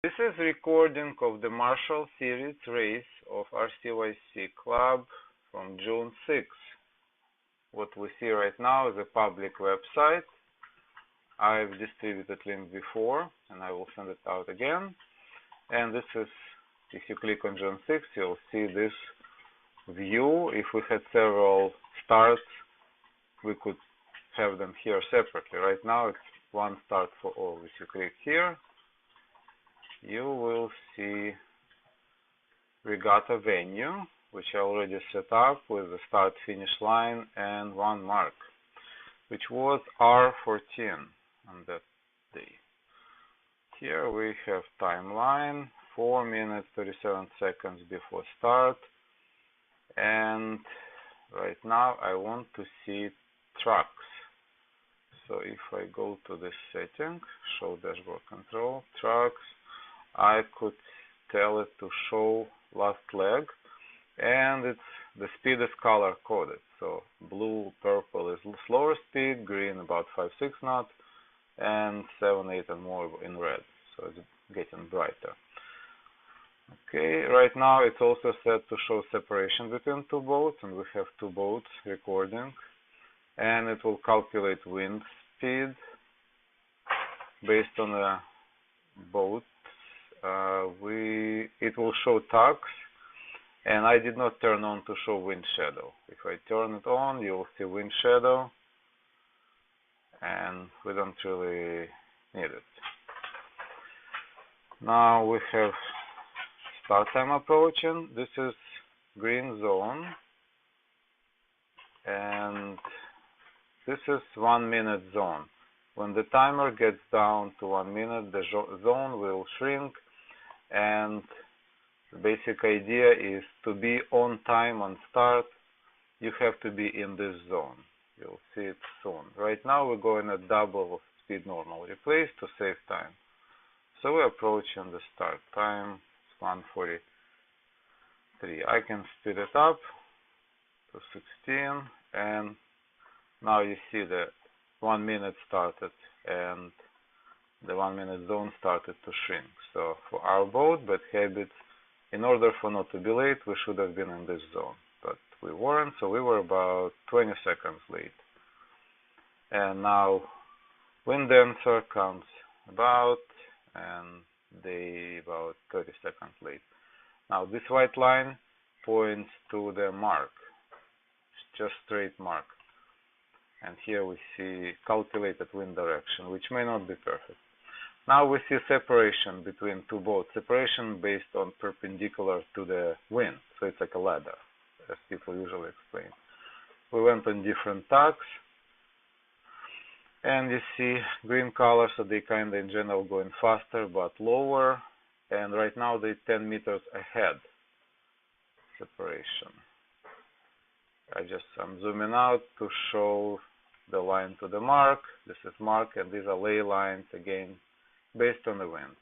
This is recording of the Marshall Series race of RCYC Club from June 6. What we see right now is a public website. I've distributed link before and I will send it out again. And this is, if you click on June 6, you'll see this view. If we had several starts, we could have them here separately. Right now it's one start for all. If you click here, you will see regatta venue, which I already set up with the start finish line and one mark, which was R14 on that day. Here we have timeline, 4 minutes 37 seconds before start, and right now I want to see trucks. So if I go to this setting, show dashboard control, trucks, I could tell it to show last leg, and the speed is color coded. So blue, purple is slower speed, green about 5-6 knots, and 7-8 and more in red. So it's getting brighter. Okay, right now it's also set to show separation between two boats, and we have two boats recording, and it will calculate wind speed based on the boat. It will show tugs, and I did not turn on to show wind shadow. If I turn it on, you will see wind shadow, and we don't really need it. Now we have start time approaching. This is green zone, and this is 1 minute zone. When the timer gets down to 1 minute, the zone will shrink, and the basic idea is to be on time on start. You have to be in this zone. You'll see it soon. Right now we're going at double speed normal replace to save time. So we're approaching the start time, it's 1:43. I can speed it up to 16, and now you see the 1 minute started and the 1 minute zone started to shrink. So for our boat, bad habits, in order for not to be late, we should have been in this zone, but we weren't, so we were about 20 seconds late. And now wind dancer comes about, and they about 30 seconds late. Now this white line points to the mark, it's just straight mark. And here we see calculated wind direction, which may not be perfect. Now we see separation between two boats, separation based on perpendicular to the wind. So it's like a ladder, as people usually explain. We went on different tugs, and you see green color, so they kind of in general going faster but lower. And right now they're 10 meters ahead. Separation. I'm zooming out to show the line to the mark. This is mark, and these are ley lines again based on the wind.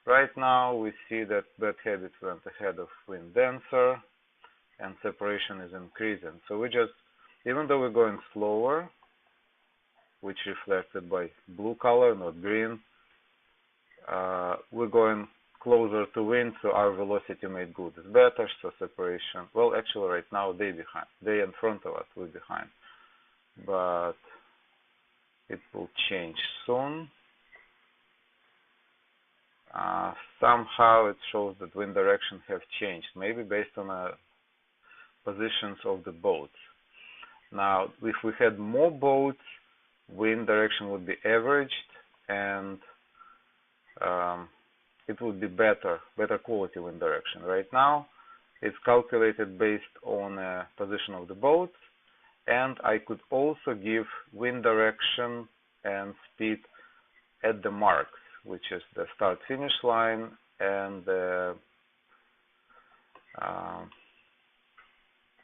Right now we see that bad habits went ahead of wind dancer, and separation is increasing. So we just, even though we're going slower, which reflected by blue color, not green, we're going closer to wind, so our velocity made good is better. So separation, well, actually right now they behind, they in front of us, we're behind, but it will change soon. Somehow it shows that wind direction have changed, maybe based on positions of the boats. Now if we had more boats, wind direction would be averaged, and it would be better quality wind direction. Right now it's calculated based on position of the boats, and I could also give wind direction and speed at the marks, which is the start finish line and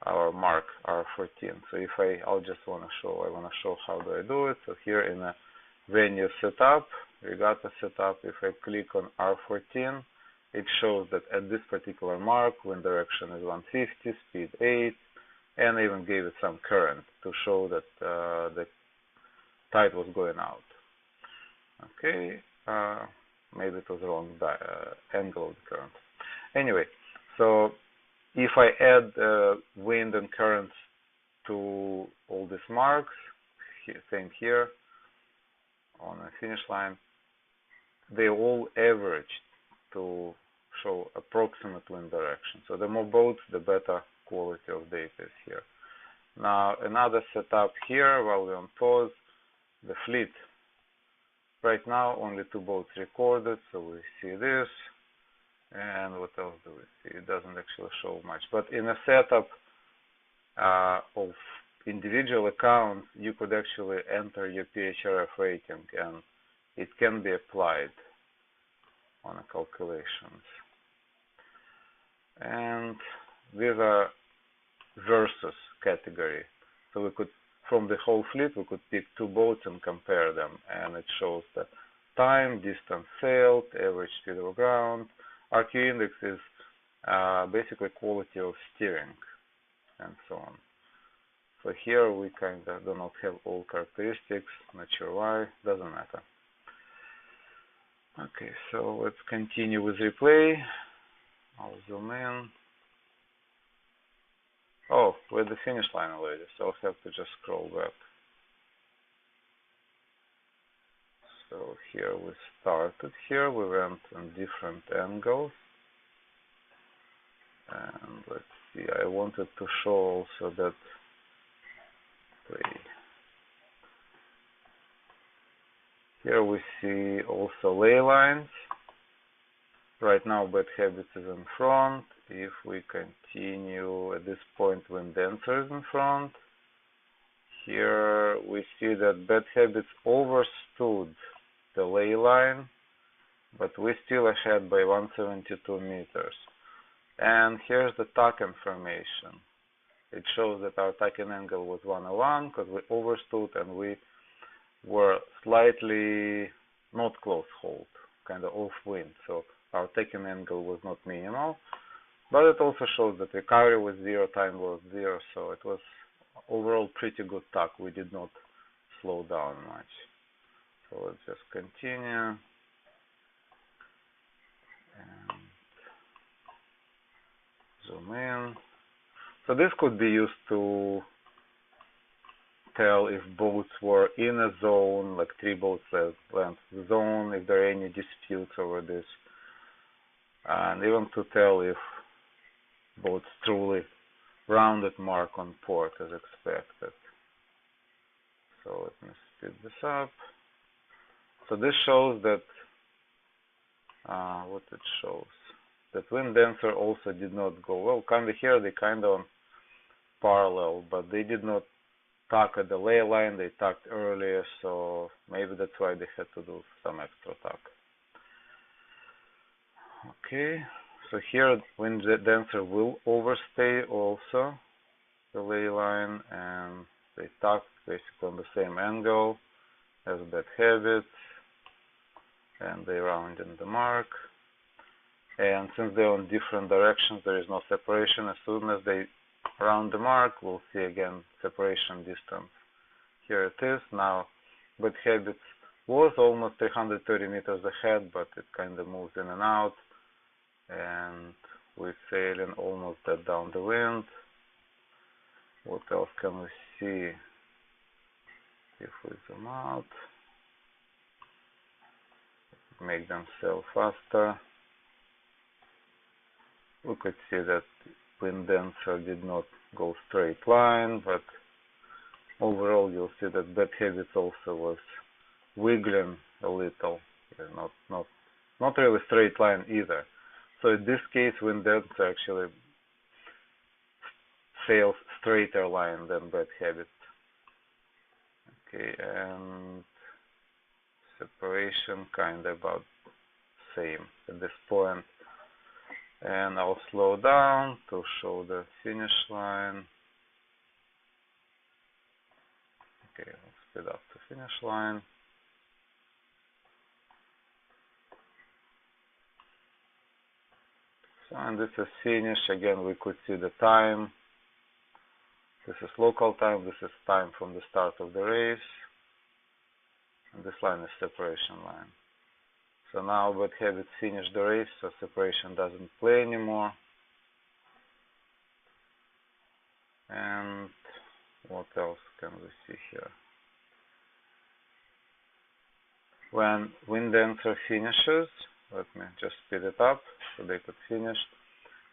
our mark R14. So if I want to show how do I do it. So here in a venue setup, regatta setup, if I click on R14, it shows that at this particular mark, wind direction is 150, speed 8, and I even gave it some current to show that the tide was going out. Okay, maybe it was wrong angle of the current. Anyway, so if I add wind and currents to all these marks, same here on the finish line, they all average to show approximate wind direction. So the more boats, the better quality of data is here. Now another setup here while we're on pause, the fleet. Right now only 2 boats recorded, so we see this. And what else do we see? It doesn't actually show much. But in a setup of individual accounts, you could actually enter your PHRF rating, and it can be applied on the calculations. And these are versus category. So we could, from the whole fleet, we could pick 2 boats and compare them, and it shows the time, distance sailed, average speed of ground. RQ index is basically quality of steering and so on. So here we kind of do not have all characteristics, not sure why, doesn't matter. Okay, so let's continue with replay. I'll zoom in. Oh, we're at the finish line already, so I'll have to just scroll back. So here we started here, we went on different angles. And let's see, I wanted to show also that here we see also ley lines. Right now bad habits is in front. If we continue at this point when dancer is in front, here we see that bad habits overstood the ley line, but we're still ahead by 172 meters. And here's the tack information. It shows that our tacking angle was 101 because we overstood and we were slightly not close hold, kind of off wind. So our tacking angle was not minimal, but it also shows that recovery was 0, time was 0. So it was overall pretty good tack. We did not slow down much. So let's just continue. And zoom in. So this could be used to tell if boats were in a zone, like 3 boats length zone, if there are any disputes over this, and even to tell if boats truly rounded mark on port as expected. So let me speed this up. So this shows that what it shows, that wind dancer also did not go well. Kind of here they kind of parallel, but they did not tack at the ley line. They tacked earlier, so maybe that's why they had to do some extra tack. Okay, so here wind dancer will overstay also the ley line, and they tacked basically on the same angle as bad habits, and they round in the mark. And since they're on different directions, there is no separation. As soon as they round the mark, we'll see again separation distance. Here it is. Now bad habits was almost 330 meters ahead, but it kind of moves in and out, and we're sailing almost dead down the wind. What else can we see if we zoom out? Make them sail faster. We could see that wind dancer did not go straight line, but overall you'll see that bad habits also was wiggling a little, not really straight line either. So in this case, wind dancer actually sails straighter line than bad habits. Okay, and separation kind of about same at this point. And I'll slow down to show the finish line. Okay, I'll speed up to finish line. So, and this is finish. Again, we could see the time. This is local time. This is time from the start of the race. And this line is separation line. So now Bad Habits finished the race, so separation doesn't play anymore. And what else can we see here? When Wind Dancer finishes, let me just speed it up so they could finish.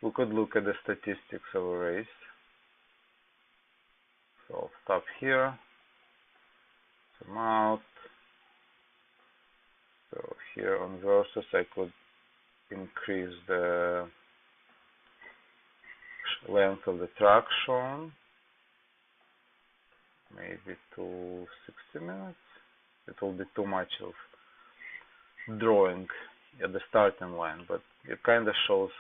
We could look at the statistics of a race. So I'll stop here, zoom out. So here on Versus I could increase the length of the track shown, maybe to 60 minutes. It will be too much of drawing at the starting line, but it kind of shows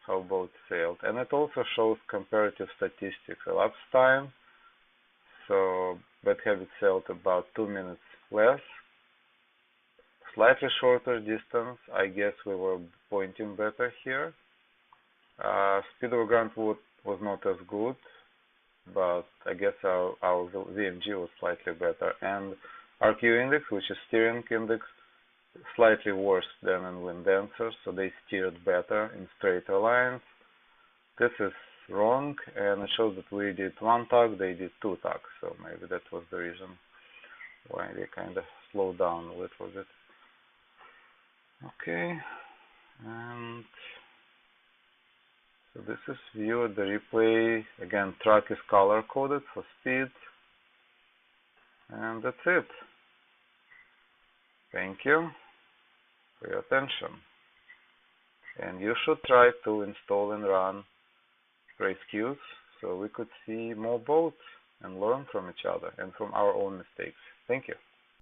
how both sailed. And it also shows comparative statistics, elapsed time. So Bad Habit sailed about 2 minutes less, slightly shorter distance. I guess we were pointing better here. Speed over Grant Wood was not as good, but I guess our VMG was slightly better. And RQ index, which is steering index, slightly worse than in Wind Dancer, so they steered better in straighter lines. This is wrong, and it shows that we did 1 tug, they did 2 tugs, so maybe that was the reason why they kind of slowed down a little bit. Okay, and so this is view at the replay. Again, track is color coded for speed, and that's it. Thank you for your attention. And you should try to install and run RaceQs so we could see more boats and learn from each other and from our own mistakes. Thank you.